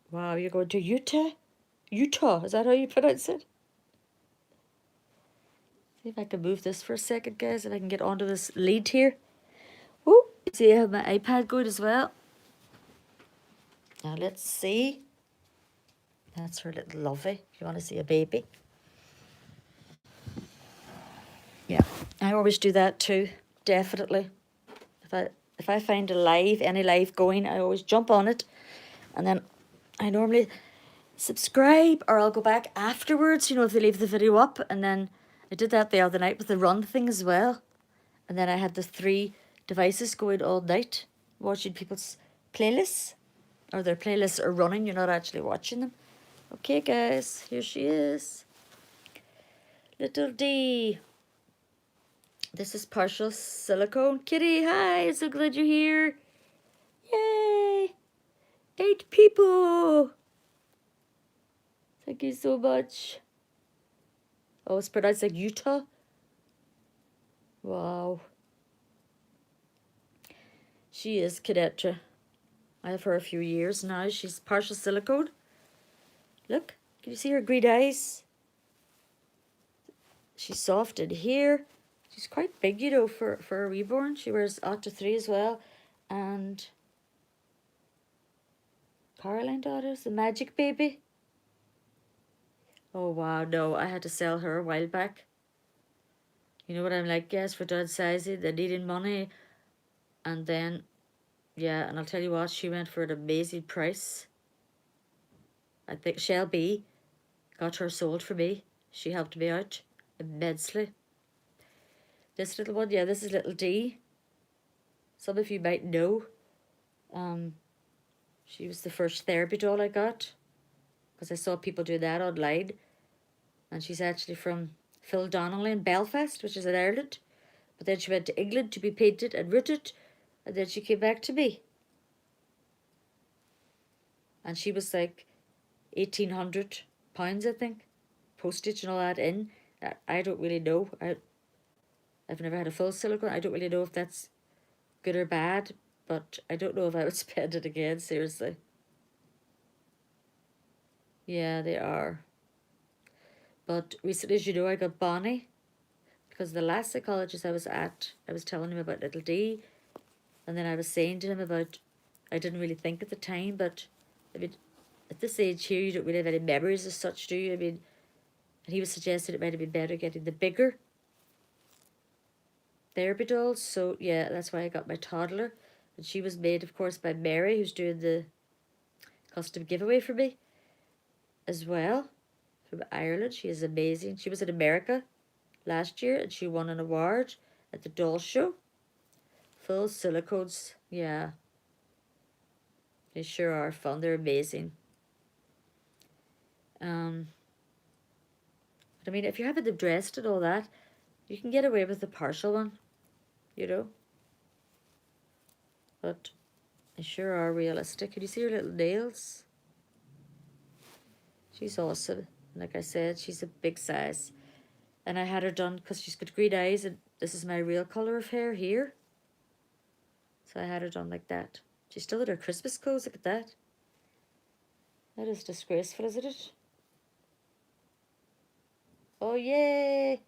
Wow, you're going to Utah? Utah, is that how you pronounce it? See if I can move this for a second, guys, and I can get onto this lead here. Oh, see, I have my iPad going as well. Now let's see. That's her little lovey. If you want to see a baby. Yeah, I always do that too. Definitely. If I find any live going, I always jump on it, and then I normally subscribe, or I'll go back afterwards. You know, if they leave the video up, and then I did that the other night with the run thing as well, and then I had the 3 devices going all night, watching people's playlists, or their playlists are running. You're not actually watching them. Okay, guys, here she is, little D. This is Partial Silicone. Kitty, hi, so glad you're here. Yay! 8 people. Thank you so much. Oh, it's pronounced like Utah. Wow. She is Cadetra. I have her a few years now. She's Partial Silicone. Look, can you see her green eyes? She's soft in here. She's quite big, you know, for a reborn. She wears Octa 3 as well. And Caroline Daughters, the magic baby. Oh, wow, no, I had to sell her a while back. You know what I'm like, guys, for downsizing, they're needing money. And then, yeah, and I'll tell you what, she went for an amazing price. I think Shelby got her sold for me. She helped me out immensely. This little one, yeah, this is little D. Some of you might know. She was the first therapy doll I got, because I saw people do that online. And she's actually from Phil Donnelly in Belfast, which is in Ireland. But then she went to England to be painted and rooted, and then she came back to me. And she was like £1,800, I think, postage and all that in. I don't really know. I've never had a full silicone. I don't really know if that's good or bad, but I don't know if I would spend it again, seriously. Yeah, they are. But recently, as you know, I got Bonnie, because the last psychologist I was at, I was telling him about little D, and then I was saying to him about, I didn't really think at the time, but I mean, at this age here, you don't really have any memories as such, do you? I mean, and he was suggesting it might have been better getting the bigger therapy dolls. So yeah, that's why I got my toddler. And she was made, of course, by Mary, who's doing the custom giveaway for me as well, from Ireland. She is amazing. She was in America last year and she won an award at the doll show. Full silicones, yeah. They sure are fun. They're amazing. But I mean, if you're having them dressed and all that, you can get away with the partial one, you know. But They sure are realistic. Can you see her little nails? She's awesome. Like I said, she's a big size. And I had her done because she's got green eyes, and this is my real colour of hair here. So I had her done like that. She's still in her Christmas clothes, look at that. That is disgraceful, isn't it? Oh, yay!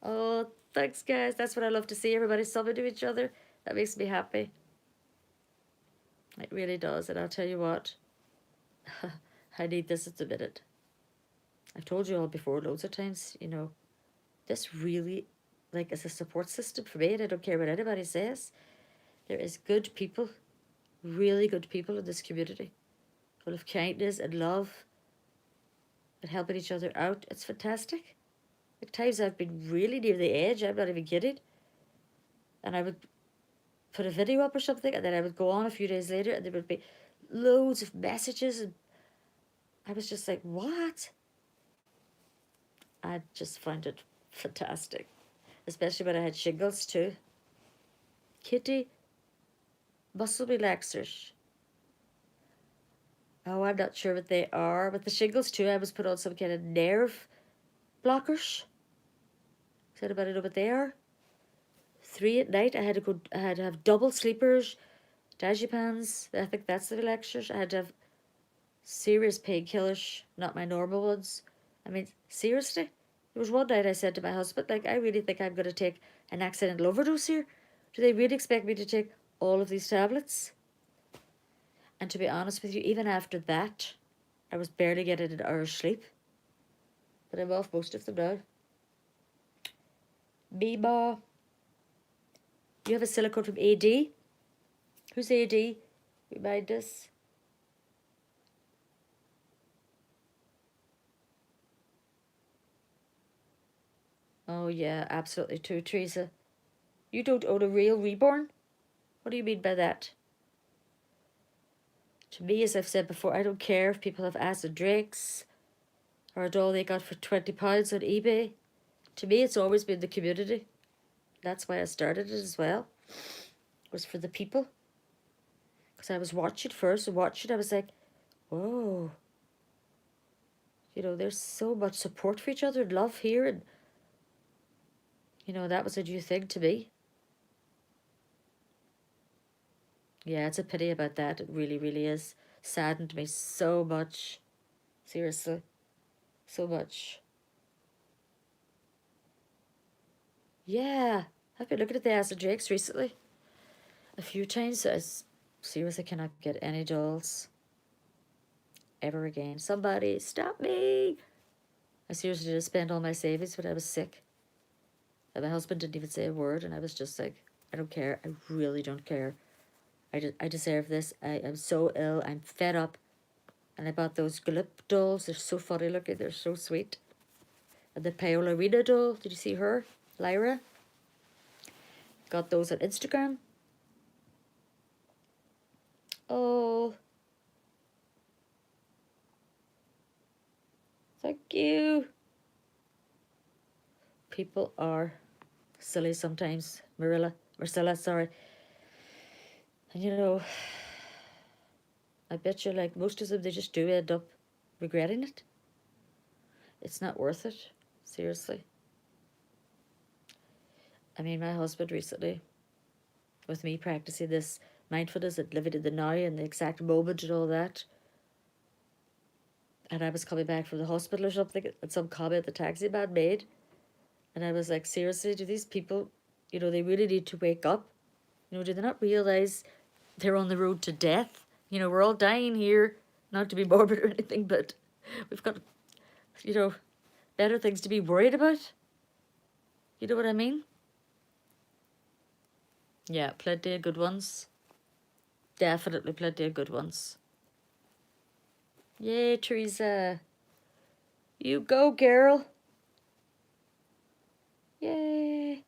Oh, thanks, guys. That's what I love to see. Everybody subbing to each other. That makes me happy. It really does. And I'll tell you what, I need this at the minute. I've told you all before loads of times, you know, this really, like, is a support system for me, and I don't care what anybody says. There is good people, really good people in this community, full of kindness and love and helping each other out. It's fantastic. At times I've been really near the edge, I'm not even kidding. And I would put a video up or something, and then I would go on a few days later, and there would be loads of messages, and I was just like, what? I just find it fantastic, especially when I had shingles too. Kitty, muscle relaxers. Oh, I'm not sure what they are. With the shingles too, I was put on some kind of nerve blockers. Does anybody know what they are? 3 at night. I had to have double sleepers, diazepams. I think that's the relaxers. I had to have serious painkillers, not my normal ones. I mean, seriously. There was one night I said to my husband, like, I really think I'm going to take an accidental overdose here. Do they really expect me to take all of these tablets? And to be honest with you, even after that, I was barely getting an hour's sleep. But I'm off most of them now. Mima. You have a silicone from AD? Who's AD? Remind us. Oh yeah, absolutely too, Teresa. You don't own a real reborn? What do you mean by that? To me, as I've said before, I don't care if people have acid drinks or a doll they got for £20 on eBay. To me, it's always been the community. That's why I started it as well. It was for the people. Because I was watching first and watching, I was like, whoa. You know, there's so much support for each other and love here. And, you know, that was a new thing to me. Yeah, it's a pity about that. It really, really is. Saddened me so much. Seriously. So much. Yeah. I've been looking at the acid drakes recently. A few times. I seriously cannot get any dolls. Ever again. Somebody stop me. I seriously did spend all my savings when I was sick. And my husband didn't even say a word, and I was just like, I don't care. I really don't care. I deserve this. I am so ill. I'm fed up. And I bought those Glip dolls. They're so funny looking. They're so sweet. And the Paola Rita doll. Did you see her? Lyra. Got those on Instagram. Oh. Thank you. People are silly sometimes. Marcella, sorry. And you know, I bet you like most of them, they just do end up regretting it. It's not worth it. Seriously. I mean, my husband recently, with me practicing this mindfulness and living in the now and the exact moment and all that, and I was coming back from the hospital or something, and some comment the taxi man made, and I was like, seriously, do these people, you know, they really need to wake up? You know, do they not realize they're on the road to death? You know, we're all dying here, not to be morbid or anything, but we've got, you know, better things to be worried about. You know what I mean? Yeah, plenty of good ones. Definitely plenty of good ones. Yay, Teresa. You go, girl. Yay.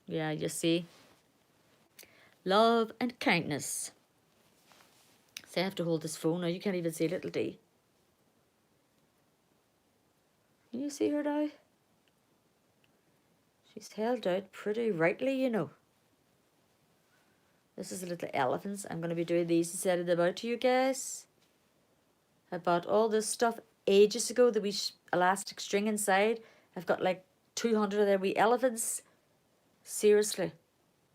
Yeah, you see. Love and kindness. See, I have to hold this phone now. You can't even see little D. Can you see her now? She's held out pretty rightly, you know. This is the little elephants. I'm going to be doing these and setting them out to you guys. I bought all this stuff ages ago, the wee elastic string inside. I've got like 200 of their wee elephants. Seriously.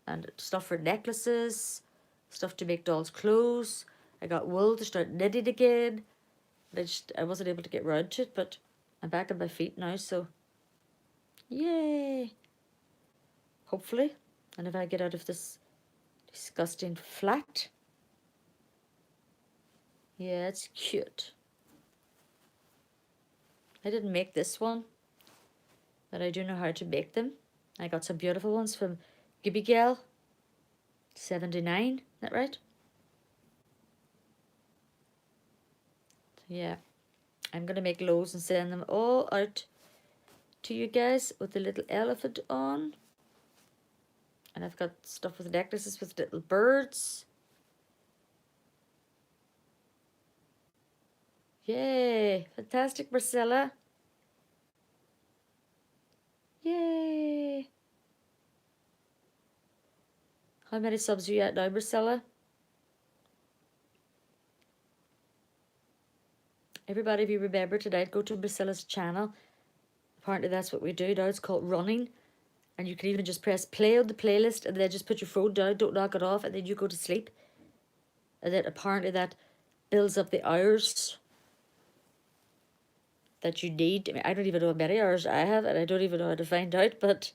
And stuff for necklaces, stuff to make dolls' clothes. I got wool to start knitting again. I wasn't able to get round to it, but I'm back on my feet now, so yay! Hopefully. And if I get out of this disgusting flat. Yeah, it's cute. I didn't make this one, but I do know how to make them. I got some beautiful ones from Gibby Gal 79, is that right? Yeah, I'm gonna make loads and send them all out to you guys with the little elephant on. And I've got stuff with necklaces with little birds. Yay! Fantastic, Marcella. Yay! How many subs are you at now, Marcella? Everybody, if you remember tonight, go to Marcella's channel. Apparently that's what we do now. It's called running. And you can even just press play on the playlist and then just put your phone down, don't knock it off, and then you go to sleep. And then apparently that builds up the hours that you need. I mean, I don't even know how many hours I have, and I don't even know how to find out, but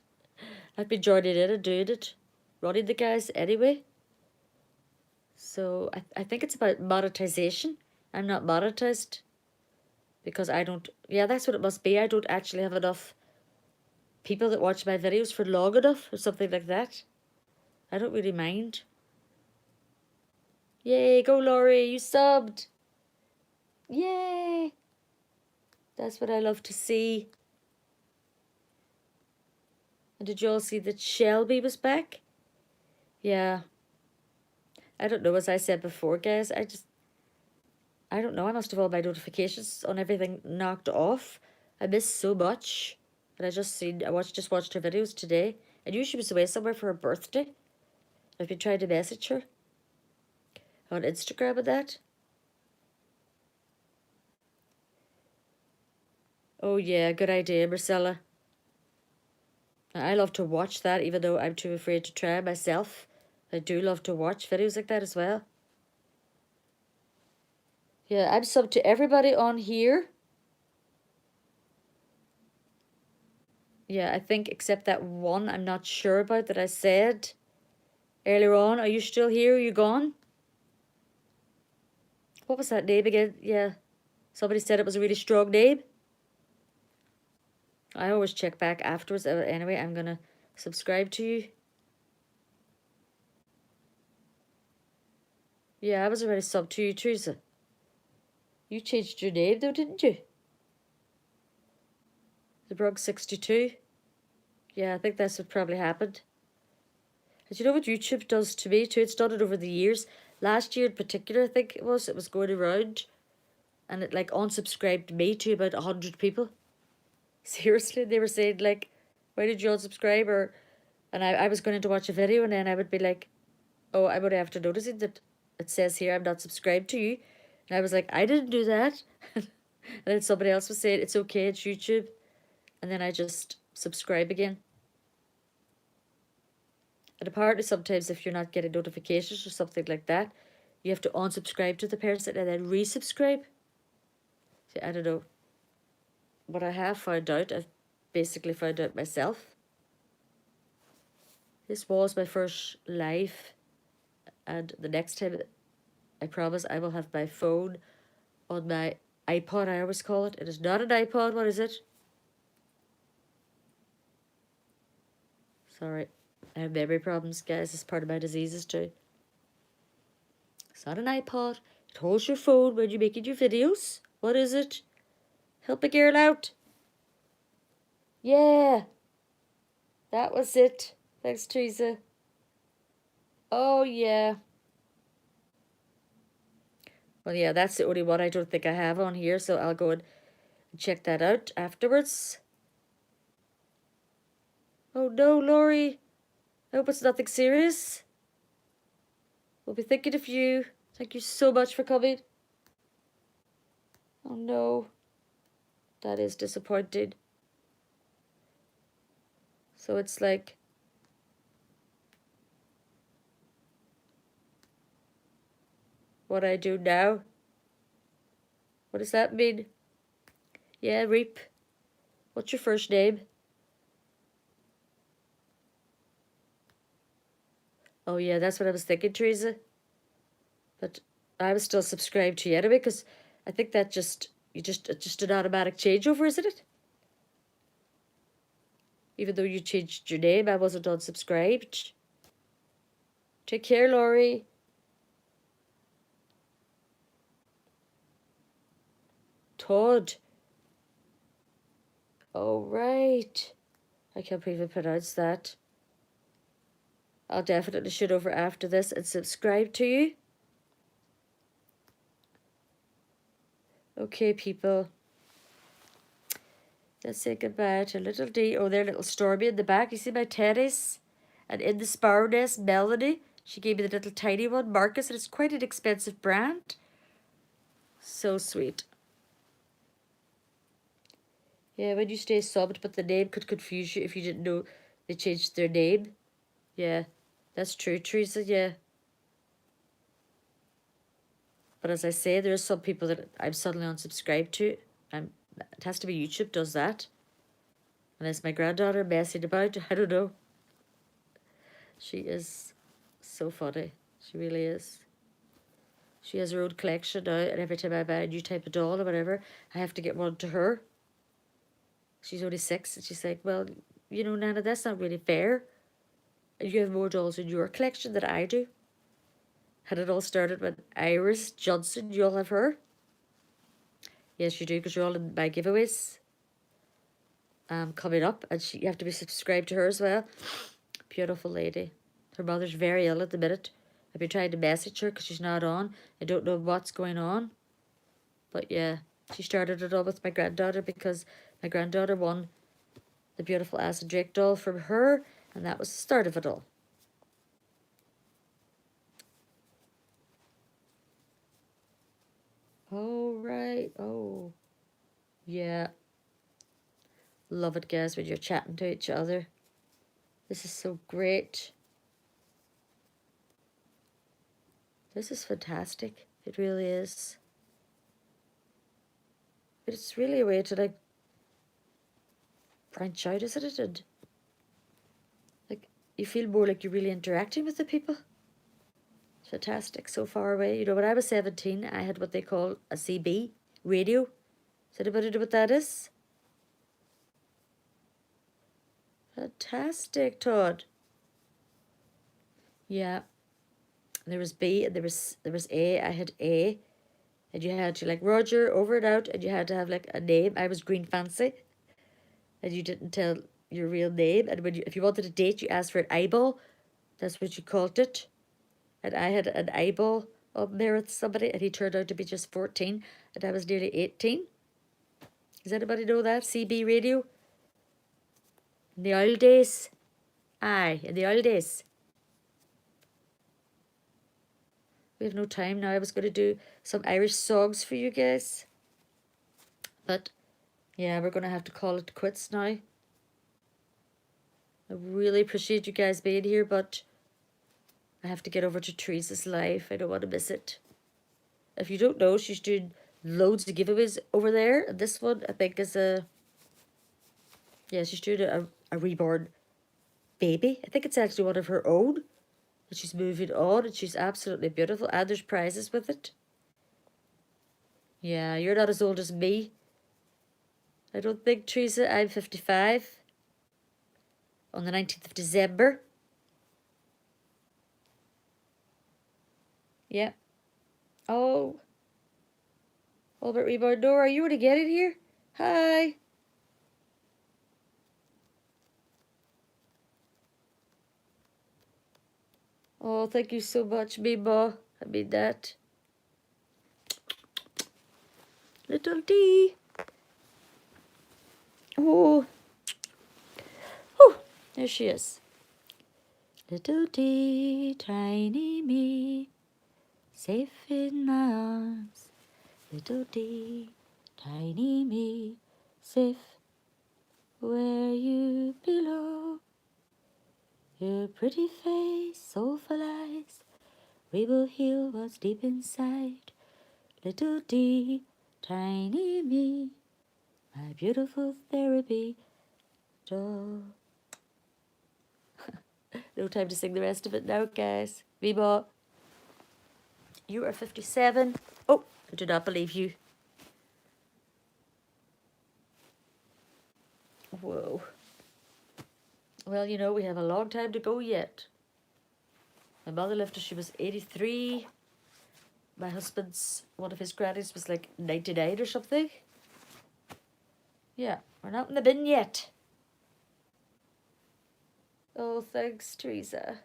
I've been joining in and doing it, running the guys anyway. So I think it's about monetization. I'm not monetized because I don't, yeah, that's what it must be. I don't actually have enough people that watch my videos for long enough or something like that. I don't really mind. Yay, go Laurie, you subbed. Yay. That's what I love to see. And did you all see that Shelby was back? Yeah. I don't know, as I said before, guys, I don't know. I must have all my notifications on everything knocked off. I missed so much. And I just watched her videos today. I knew she was away somewhere for her birthday. I've been trying to message her on Instagram and that. Oh yeah, good idea, Marcella. I love to watch that, even though I'm too afraid to try myself. I do love to watch videos like that as well. Yeah, I'm sub to everybody on here. Yeah, I think except that one I'm not sure about that I said earlier on. Are you still here? Are you gone? What was that name again? Yeah, somebody said it was a really strong name. I always check back afterwards. Anyway, I'm gonna subscribe to you. Yeah, I was already sub to you, Teresa. You changed your name though, didn't you? The Brog 62. Yeah, I think that's what probably happened. And you know what YouTube does to me too? It's done it over the years. Last year in particular, I think it was going around, and it like unsubscribed me to about 100 people. Seriously, they were saying like, "Why did you unsubscribe?" Or, and I was going to watch a video, and then I would be like, "Oh, I'm only after noticing that it says here I'm not subscribed to you," and I was like, "I didn't do that," and then somebody else was saying it's okay, it's YouTube, and then I just subscribe again. And apparently sometimes if you're not getting notifications or something like that, you have to unsubscribe to the person and then resubscribe. See, I don't know. What I have found out, I've basically found out myself. This was my first live, and the next time, I promise I will have my phone on my iPod, I always call it. It is not an iPod, what is it? Sorry, I have memory problems, guys. It's part of my diseases too. It's not an iPod. It holds your phone when you're making your videos. What is it? Help a girl out. Yeah. That was it. Thanks, Teresa. Oh, yeah. Well, yeah, that's the only one I don't think I have on here, so I'll go and check that out afterwards. Oh no, Laurie. I hope it's nothing serious. We'll be thinking of you. Thank you so much for coming. Oh no. That is disappointing. So it's like... what I do now? What does that mean? Yeah, Reap. What's your first name? Oh yeah, that's what I was thinking, Teresa. But I was still subscribed to you anyway, because I think that it's just an automatic changeover, isn't it? Even though you changed your name, I wasn't unsubscribed. Take care, Laurie. Todd. Oh, right. I can't even pronounce that. I'll definitely shoot over after this and subscribe to you. Okay, people. Let's say goodbye to little D. Oh, there, little Stormy in the back. You see my teddies? And in the sparrow nest, Melanie. She gave me the little tiny one, Marcus, and it's quite an expensive brand. So sweet. Yeah, when you stay subbed, but the name could confuse you if you didn't know they changed their name. Yeah, that's true, Teresa, yeah. But as I say, there are some people that I'm suddenly unsubscribed to. It has to be YouTube does that. Unless my granddaughter messing about, I don't know. She is so funny. She really is. She has her own collection now, and every time I buy a new type of doll or whatever, I have to get one to her. She's only 6, and she's like, well, you know, Nana, that's not really fair. You have more dolls in your collection than I do. And it all started with Iris Johnson. You all have her? Yes, you do, because you're all in my giveaways coming up, and you have to be subscribed to her as well. Beautiful lady. Her mother's very ill at the minute. I've been trying to message her because she's not on. I don't know what's going on. But yeah, she started it all with my granddaughter because my granddaughter won the beautiful Acid Drake doll from her, and that was the start of it all. Oh, right. Oh, yeah. Love it, guys, when you're chatting to each other. This is so great. This is fantastic. It really is. It's really a way to, like, branch out, isn't it? And, like, you feel more like you're really interacting with the people. It's fantastic. So far away. You know, when I was 17, I had what they call a CB radio. Does anybody know what that is? Fantastic, Todd. Yeah. There was B and there was A. I had A. And you had to, like, Roger, over and out, and you had to have, like, a name. I was Green Fancy. And you didn't tell your real name. And if you wanted a date, you asked for an eyeball. That's what you called it. And I had an eyeball up there with somebody, and he turned out to be just 14, and I was nearly 18. Does anybody know that? CB radio? In the old days? Aye, in the old days. We have no time now. I was going to do some Irish songs for you guys. But, yeah, we're going to have to call it quits now. I really appreciate you guys being here, but I have to get over to Teresa's live. I don't want to miss it. If you don't know, she's doing loads of giveaways over there. And this one, I think, is a... yeah, she's doing a reborn baby. I think it's actually one of her own. And she's moving on, and she's absolutely beautiful. And there's prizes with it. Yeah, you're not as old as me. I don't think, Teresa. I'm 55. On the 19th of December. Yeah. Oh. Albert Reborn. Nora, are you going to get in here? Hi. Oh, thank you so much, Mima. I mean that. Little D. Oh. Oh. There she is. Little dee, tiny me, safe in my arms. Little dee, tiny me, safe where you belong. Your pretty face, soulful eyes, we will heal what's deep inside. Little dee, tiny me, my beautiful therapy doll. No time to sing the rest of it now, guys. Viva. You are 57. Oh, I do not believe you. Whoa. Well, you know, we have a long time to go yet. My mother lived till she was 83. My husband's, one of his grannies was like 99 or something. Yeah, we're not in the bin yet. Oh, thanks, Teresa.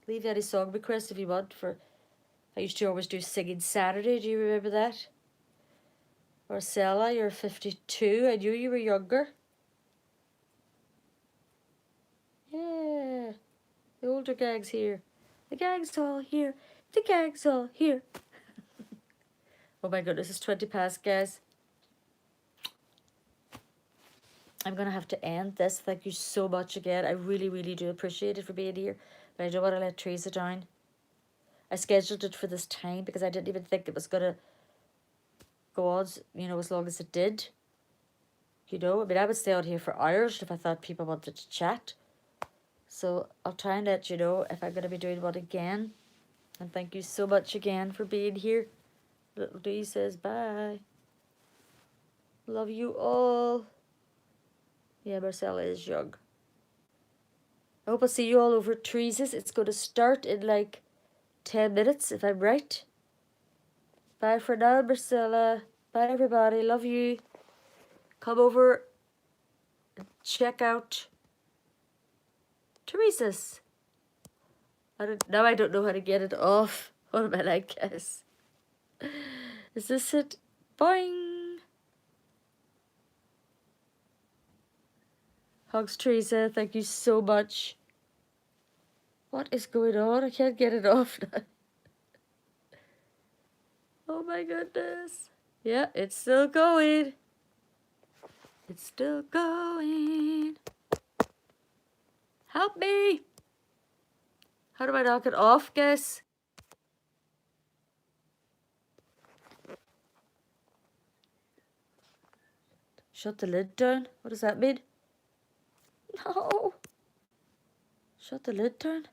Leave any song requests if you want for... I used to always do Singing Saturday. Do you remember that? Marcella, you're 52. I knew you were younger. Yeah. The older gang's here. The gang's all here. The gang's all here. Oh my goodness, it's 20 past, guys. I'm going to have to end this. Thank you so much again. I really, really do appreciate it for being here. But I don't want to let Teresa down. I scheduled it for this time because I didn't even think it was going to go on, you know, as long as it did. You know, I mean, I would stay on here for hours if I thought people wanted to chat. So I'll try and let you know if I'm going to be doing one again. And thank you so much again for being here. Little D says bye. Love you all. Yeah, Marcella is young. I hope I'll see you all over at Teresa's. It's going to start in like 10 minutes, if I'm right. Bye for now, Marcella. Bye, everybody. Love you. Come over and check out Teresa's. Now I don't know how to get it off. What am I like, guys? Is this it? Boing! Hugs, Teresa. Thank you so much. What is going on? I can't get it off now. Oh my goodness. Yeah, it's still going. It's still going. Help me. How do I knock it off, guys? Shut the lid down? What does that mean? No. Shut the lid down?